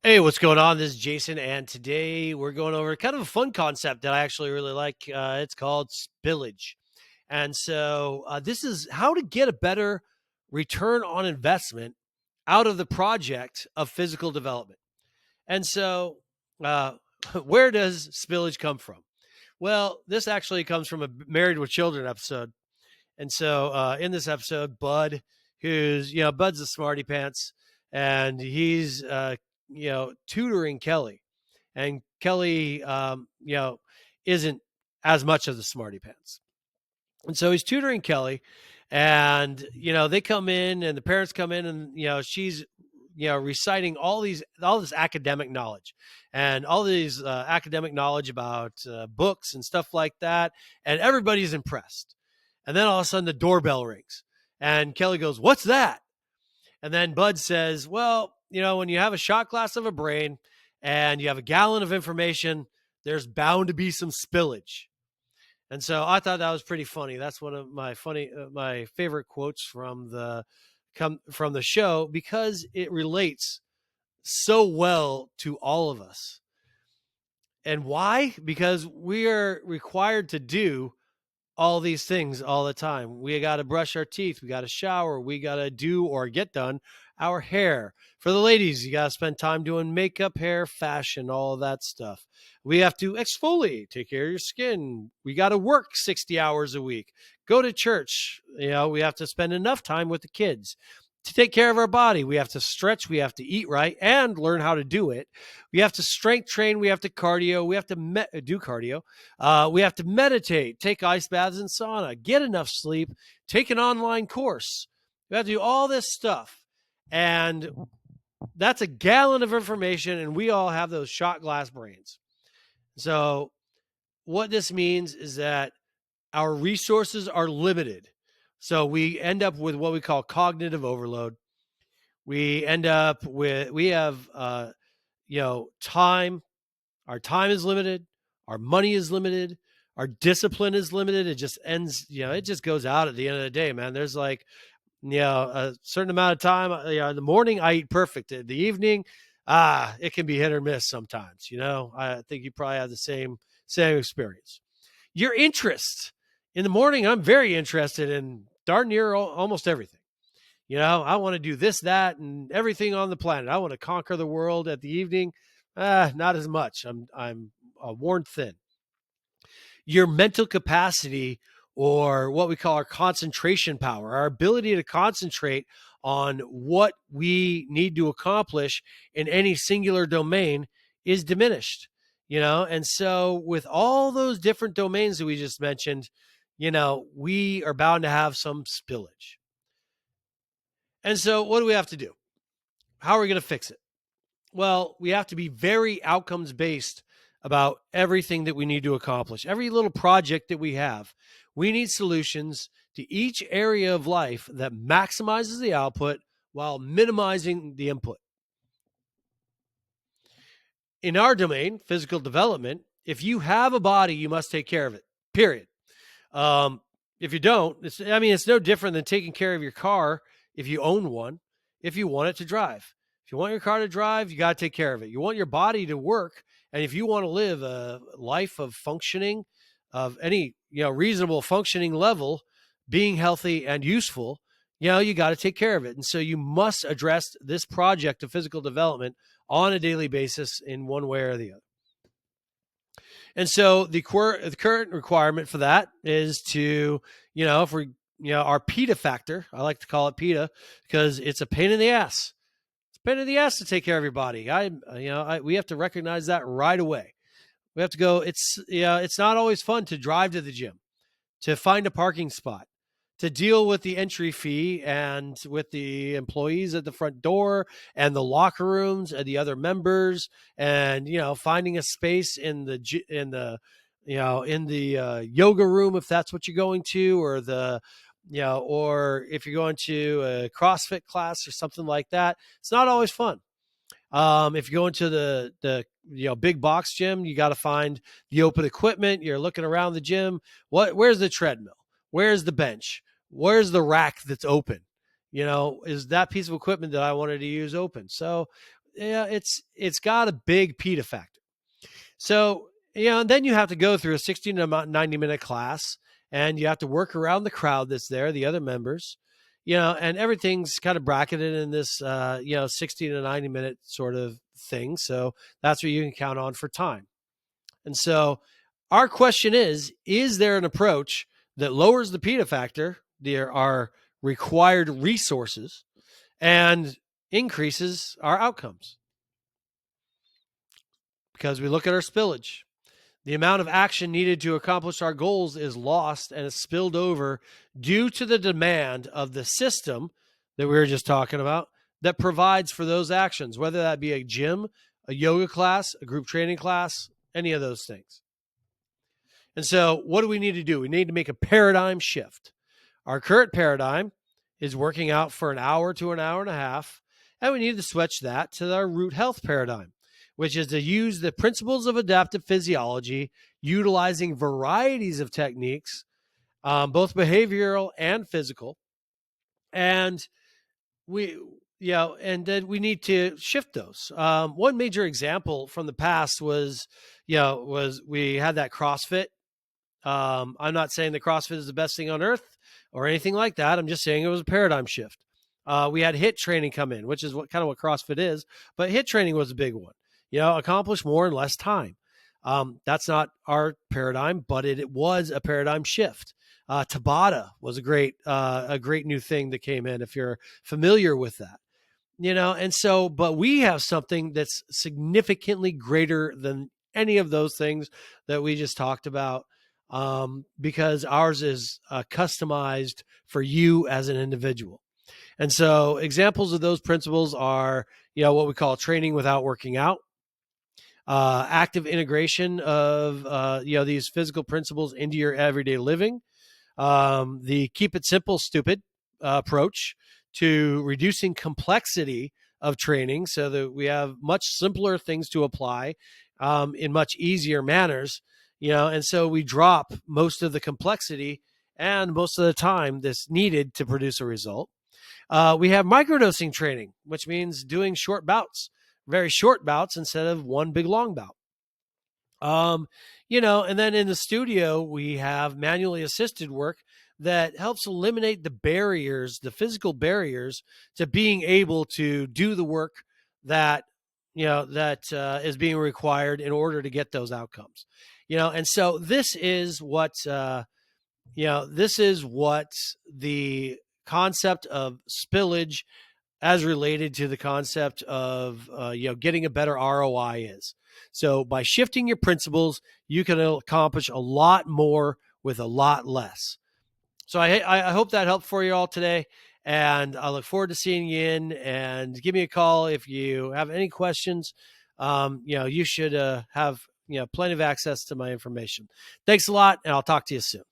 Hey, what's going on? This is Jason, and today we're going over kind of a fun concept that I actually really like. It's called spillage. And so this is how to get a better return on investment out of the project of physical development. And so, uh, where does spillage come from? Well, this actually comes from a Married with Children episode. And so, in this episode, Bud, Bud's a smarty pants, and he's, tutoring Kelly. And Kelly, isn't as much of the smarty pants. And so he's tutoring Kelly, and, they come in and the parents come in and, she's, reciting all this academic knowledge and all these academic knowledge about books and stuff like that. And everybody's impressed. And then all of a sudden the doorbell rings and Kelly goes, "What's that?" And then Bud says, "Well, when you have a shot glass of a brain and you have a gallon of information, there's bound to be some spillage." And so I thought that was pretty funny. That's one of my favorite quotes from the show because it relates so well to all of us. And why? Because we are required to do all these things all the time. We got to brush our teeth. We got to shower. We got to do or get done our hair. For the ladies, you got to spend time doing makeup, hair, fashion, all of that stuff. We have to exfoliate, take care of your skin. We got to work 60 hours a week. Go to church. We have to spend enough time with the kids. To take care of our body, we have to stretch, we have to eat right, and learn how to do it. We have to strength train, we have to cardio, we have to do cardio. We have to meditate, take ice baths and sauna, get enough sleep, take an online course. We have to do all this stuff. And that's a gallon of information, and we all have those shot glass brains. So what this means is that our resources are limited. So we end up with what we call cognitive overload. We have time. Our time is limited. Our money is limited. Our discipline is limited. It just ends, it just goes out at the end of the day, man. There's like, a certain amount of time. In the morning, I eat perfect. In the evening, it can be hit or miss sometimes. I think you probably have the same experience. Your interest. In the morning, I'm very interested in darn near almost everything. I want to do this, that, and everything on the planet. I want to conquer the world. At the evening, not as much. I'm worn thin. Your mental capacity, or what we call our concentration power, our ability to concentrate on what we need to accomplish in any singular domain, is diminished. And so with all those different domains that we just mentioned, we are bound to have some spillage. And so what do we have to do? How are we going to fix it? Well, we have to be very outcomes based about everything that we need to accomplish. Every little project that we have, we need solutions to each area of life that maximizes the output while minimizing the input. In our domain, physical development, if you have a body, you must take care of it, period. If you don't, it's no different than taking care of your car if you own one, if you want it to drive. If you want your car to drive, you got to take care of it. You want your body to work. And if you want to live a life of functioning, of any reasonable functioning level, being healthy and useful, you got to take care of it. And so you must address this project of physical development on a daily basis in one way or the other. And so the current requirement for that is to, if we, our PETA factor, I like to call it PETA because it's a pain in the ass. It's a pain in the ass to take care of your body. We have to recognize that right away. We have to go. It's not always fun to drive to the gym, to find a parking spot, to deal with the entry fee and with the employees at the front door and the locker rooms and the other members, and finding a space in the yoga room if that's what you're going to, or or if you're going to a CrossFit class or something like that. It's not always fun. If you go into the big box gym, you got to find the open equipment. You're looking around the gym. Where's the treadmill? Where's the bench? Where's the rack that's open? Is that piece of equipment that I wanted to use open? So it's got a big PETA factor. So, and then you have to go through a 60 to 90-minute class, and you have to work around the crowd that's there, the other members, and everything's kind of bracketed in this, 60 to 90-minute sort of thing. So that's what you can count on for time. And so our question is there an approach that lowers the PETA factor, our required resources, and increases our outcomes? Because we look at our spillage. The amount of action needed to accomplish our goals is lost and is spilled over due to the demand of the system that we were just talking about that provides for those actions, whether that be a gym, a yoga class, a group training class, any of those things. And so what do we need to do? We need to make a paradigm shift. Our current paradigm is working out for an hour to an hour and a half, and we need to switch that to our RootHealth paradigm, which is to use the principles of adaptive physiology, utilizing varieties of techniques, both behavioral and physical. And then we need to shift those. One major example from the past was we had that CrossFit. I'm not saying that CrossFit is the best thing on earth or anything like that. I'm just saying it was a paradigm shift. We had HIIT training come in, which is what CrossFit is, but HIIT training was a big one. Accomplish more in less time. That's not our paradigm, but it was a paradigm shift. Tabata was a great new thing that came in, if you're familiar with that. But we have something that's significantly greater than any of those things that we just talked about, because ours is customized for you as an individual. And so examples of those principles are, what we call training without working out, active integration of, these physical principles into your everyday living, the keep it simple, stupid approach to reducing complexity of training so that we have much simpler things to apply in much easier manners, and so we drop most of the complexity and most of the time that's needed to produce a result. We have microdosing training, which means doing short bouts, very short bouts instead of one big long bout. And then in the studio, we have manually assisted work that helps eliminate the barriers, the physical barriers to being able to do the work that, is being required in order to get those outcomes. And so this is what the concept of spillage as related to the concept of, getting a better ROI is. So by shifting your principles, you can accomplish a lot more with a lot less. So I hope that helped for you all today, and I look forward to seeing you in. And give me a call if you have any questions. You should have plenty of access to my information. Thanks a lot, and I'll talk to you soon.